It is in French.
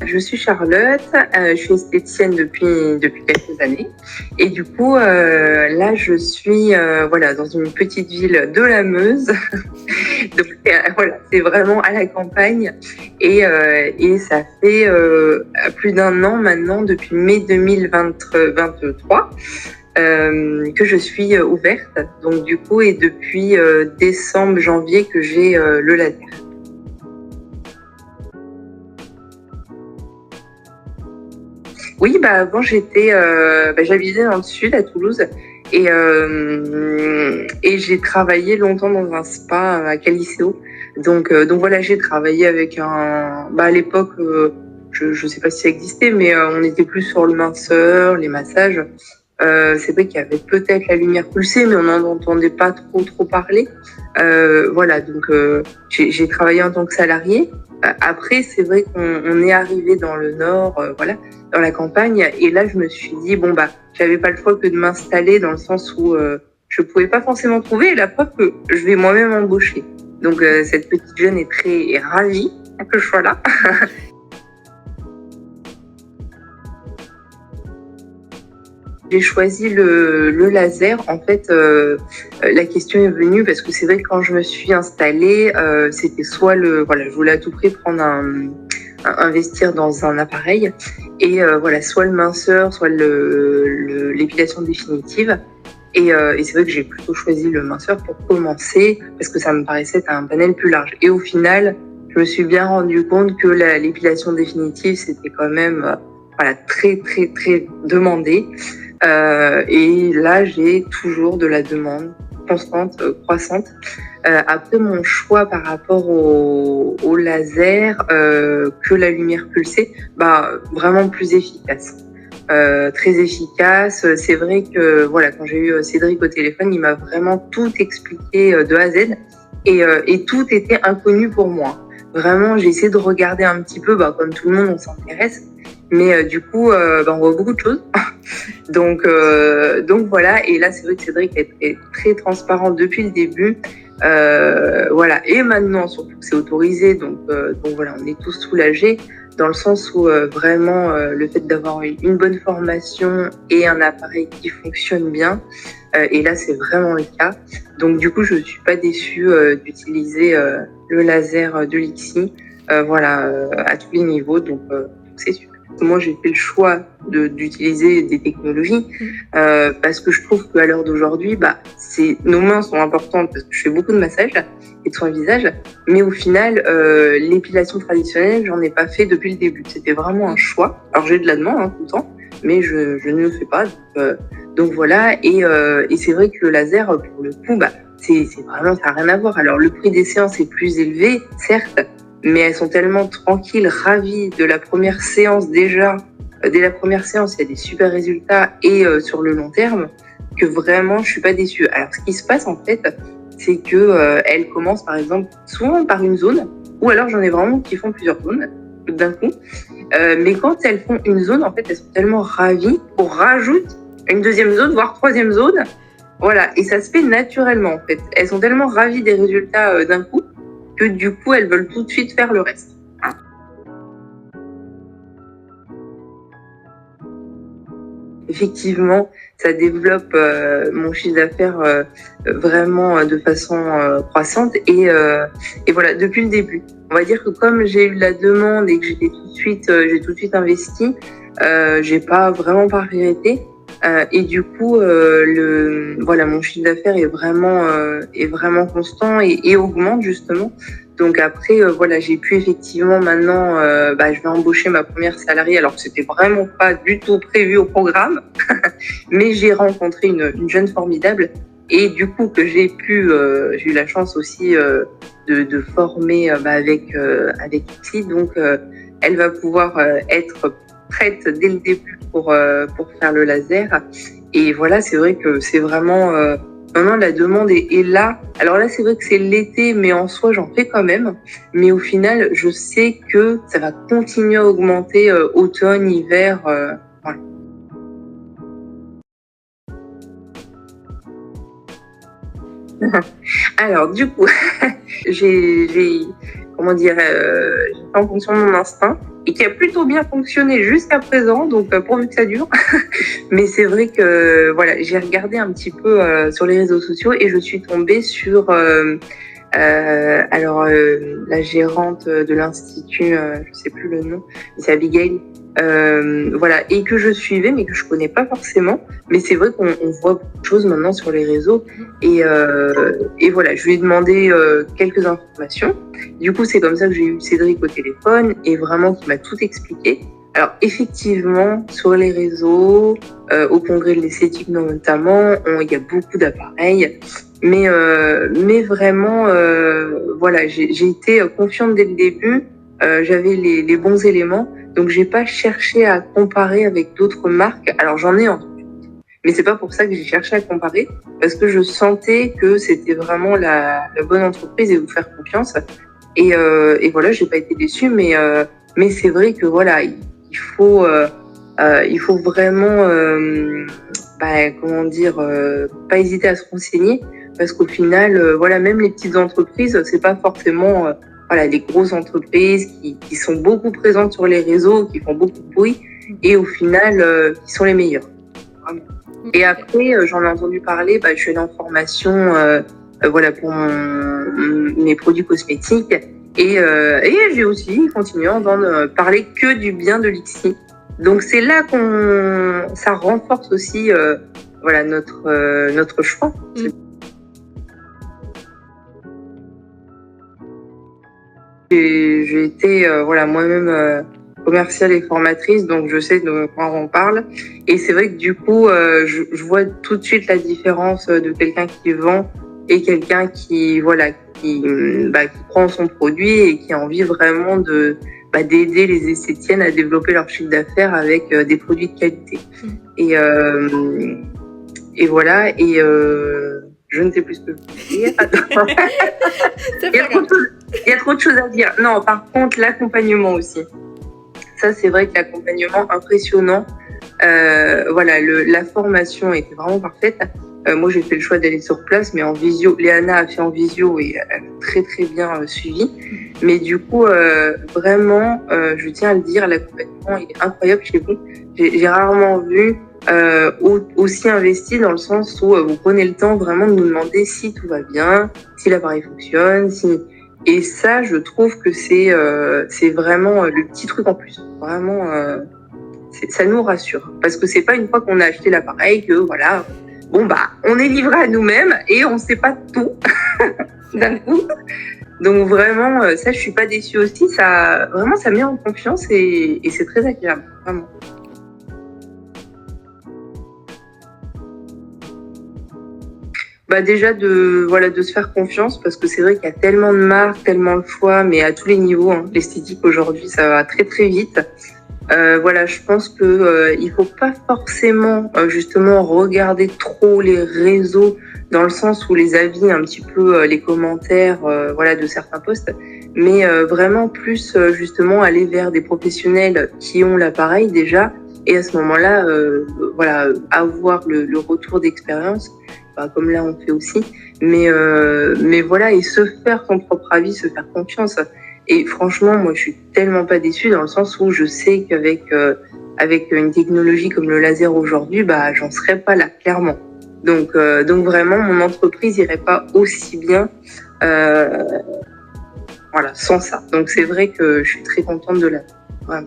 Je suis Charlotte, je suis esthéticienne depuis quelques années et du coup là je suis voilà dans une petite ville de la Meuse donc voilà c'est vraiment à la campagne et ça fait plus d'un an maintenant depuis mai 2023 que je suis ouverte donc du coup et depuis décembre janvier que j'ai le laser. Oui, bah avant j'habitais dans le sud à Toulouse et j'ai travaillé longtemps dans un spa à Caliceo. Donc voilà, j'ai travaillé avec à l'époque, je sais pas si ça existait, mais on était plus sur le minceur, les massages. C'est vrai qu'il y avait peut-être la lumière pulsée, mais on n'en entendait pas trop parler. Voilà, donc j'ai travaillé en tant que salariée. Après, c'est vrai qu'on est arrivé dans le nord, voilà, dans la campagne, et là, je me suis dit bon bah, j'avais pas le choix que de m'installer dans le sens où je pouvais pas forcément trouver. Et la preuve que je vais moi-même embaucher. Donc cette petite jeune est ravie que je sois là. J'ai choisi le laser. En fait, la question est venue parce que c'est vrai que quand je me suis installée, c'était soit voilà, je voulais à tout prix prendre investir dans un appareil et voilà, soit le minceur, soit l'épilation définitive. Et c'est vrai que j'ai plutôt choisi le minceur pour commencer parce que ça me paraissait être un panel plus large. Et au final, je me suis bien rendu compte que l'épilation définitive, c'était quand même voilà, très demandé. Et là, j'ai toujours de la demande constante, croissante. Après, mon choix par rapport au laser que la lumière pulsée, vraiment plus efficace. Très efficace. C'est vrai que voilà, quand j'ai eu Cédric au téléphone, il m'a vraiment tout expliqué de A à Z et tout était inconnu pour moi. Vraiment, j'ai essayé de regarder un petit peu, comme tout le monde, on s'intéresse, mais du coup, on voit beaucoup de choses. Donc voilà, et là c'est vrai que Cédric est très transparent depuis le début. Voilà, et maintenant surtout que c'est autorisé, donc voilà, on est tous soulagés dans le sens où vraiment le fait d'avoir une bonne formation et un appareil qui fonctionne bien, et là c'est vraiment le cas. Donc du coup je ne suis pas déçue d'utiliser le laser de Lixi, voilà, à tous les niveaux, donc c'est super. Moi, j'ai fait le choix d'utiliser des technologies parce que je trouve qu'à l'heure d'aujourd'hui, nos mains sont importantes parce que je fais beaucoup de massages et de soins visage, mais au final, l'épilation traditionnelle, j'en ai pas fait depuis le début. C'était vraiment un choix. Alors, j'ai de la demande tout le temps, mais je ne le fais pas. Donc voilà, et c'est vrai que le laser, pour le coup, c'est vraiment, ça n'a rien à voir. Alors, le prix des séances est plus élevé, certes, mais elles sont tellement tranquilles, ravies de la première séance déjà. Dès la première séance, il y a des super résultats et sur le long terme, que vraiment, je suis pas déçue. Alors, ce qui se passe en fait, c'est que elles commencent par exemple souvent par une zone, ou alors j'en ai vraiment qui font plusieurs zones d'un coup. Mais quand elles font une zone, en fait, elles sont tellement ravies qu'on rajoute une deuxième zone, voire troisième zone. Voilà, et ça se fait naturellement en fait. Elles sont tellement ravies des résultats d'un coup que du coup, elles veulent tout de suite faire le reste. Effectivement, ça développe mon chiffre d'affaires vraiment de façon croissante et voilà, depuis le début. On va dire que comme j'ai eu la demande et que j'ai tout de suite investi, j'ai pas vraiment pas regretté. Et du coup, voilà, mon chiffre d'affaires est vraiment constant et augmente justement. Donc après, voilà, j'ai pu effectivement maintenant, je vais embaucher ma première salariée, alors que c'était vraiment pas du tout prévu au programme, mais j'ai rencontré une jeune formidable et du coup que j'ai eu la chance aussi de former avec Ipsy, donc elle va pouvoir être prête dès le début pour faire le laser. Et voilà, c'est vrai que c'est vraiment maintenant la demande est là. Alors là, c'est vrai que c'est l'été, mais en soi, j'en fais quand même. Mais au final, je sais que ça va continuer à augmenter automne, hiver. Voilà. Alors du coup, j'ai comment dire, j'ai fait en fonction de mon instinct. et qui a plutôt bien fonctionné jusqu'à présent, donc pourvu que ça dure. Mais c'est vrai que voilà, j'ai regardé un petit peu sur les réseaux sociaux et je suis tombée sur la gérante de l'institut, je sais plus le nom, mais c'est Abigail. Voilà, et que je suivais, mais que je connais pas forcément. Mais c'est vrai qu'on voit beaucoup de choses maintenant sur les réseaux. Et voilà, je lui ai demandé quelques informations. Du coup, c'est comme ça que j'ai eu Cédric au téléphone et vraiment qui m'a tout expliqué. Alors effectivement, sur les réseaux, au congrès de l'esthétique notamment, il y a beaucoup d'appareils. Mais vraiment, voilà, j'ai été confiante dès le début. J'avais les bons éléments. Donc, j'ai pas cherché à comparer avec d'autres marques. Alors, j'en ai entendu. Mais c'est pas pour ça que j'ai cherché à comparer, parce que je sentais que c'était vraiment la bonne entreprise et vous faire confiance. Et voilà, j'ai pas été déçue, mais c'est vrai que voilà, il faut vraiment, comment dire, pas hésiter à se renseigner, parce qu'au final, voilà, même les petites entreprises, c'est pas forcément voilà, les grosses entreprises qui sont beaucoup présentes sur les réseaux, qui font beaucoup de bruit, et au final, qui sont les meilleures. Vraiment. Et après, j'en ai entendu parler, je fais une formation voilà, pour mes produits cosmétiques, et j'ai aussi continué à entendre parler que du bien de Lixi. Donc c'est là ça renforce aussi voilà, notre choix. J'ai été voilà, moi-même commerciale et formatrice, donc je sais de quoi on parle. Et c'est vrai que du coup, je vois tout de suite la différence de quelqu'un qui vend et quelqu'un qui voilà, qui prend son produit et qui a envie vraiment d'aider les esthétiennes à développer leur chiffre d'affaires avec des produits de qualité. Et voilà. Et je ne sais plus ce que je veux dire. Il y a trop de choses à dire. Non, par contre, l'accompagnement aussi. Ça, c'est vrai que l'accompagnement impressionnant. Voilà, la formation était vraiment parfaite. Moi, j'ai fait le choix d'aller sur place, mais en visio. Léana a fait en visio et elle a très très bien suivi. Mais du coup, vraiment, je tiens à le dire, l'accompagnement il est incroyable chez vous. J'ai rarement vu aussi investi dans le sens où vous prenez le temps vraiment de nous demander si tout va bien, si l'appareil fonctionne, et ça, je trouve que c'est vraiment le petit truc en plus. Vraiment, ça nous rassure. Parce que c'est pas une fois qu'on a acheté l'appareil que voilà, on est livré à nous-mêmes et on sait pas tout d'un coup. Donc vraiment, ça, je suis pas déçue aussi. Ça met en confiance et c'est très agréable, vraiment. Déjà de se faire confiance, parce que c'est vrai qu'il y a tellement de marques, tellement de choix, mais à tous les niveaux. Hein. L'esthétique aujourd'hui, ça va très très vite. Voilà, je pense que il faut pas forcément justement regarder trop les réseaux, dans le sens où les avis, un petit peu les commentaires, voilà, de certains posts, mais vraiment plus justement aller vers des professionnels qui ont l'appareil déjà, et à ce moment-là, voilà, avoir le retour d'expérience. Comme là on fait aussi, mais voilà, et se faire son propre avis, se faire confiance. Et franchement, moi je suis tellement pas déçue, dans le sens où je sais qu'avec avec une technologie comme le laser aujourd'hui, j'en serais pas là, clairement. Donc vraiment, mon entreprise irait pas aussi bien voilà, sans ça. Donc c'est vrai que je suis très contente de la. Voilà.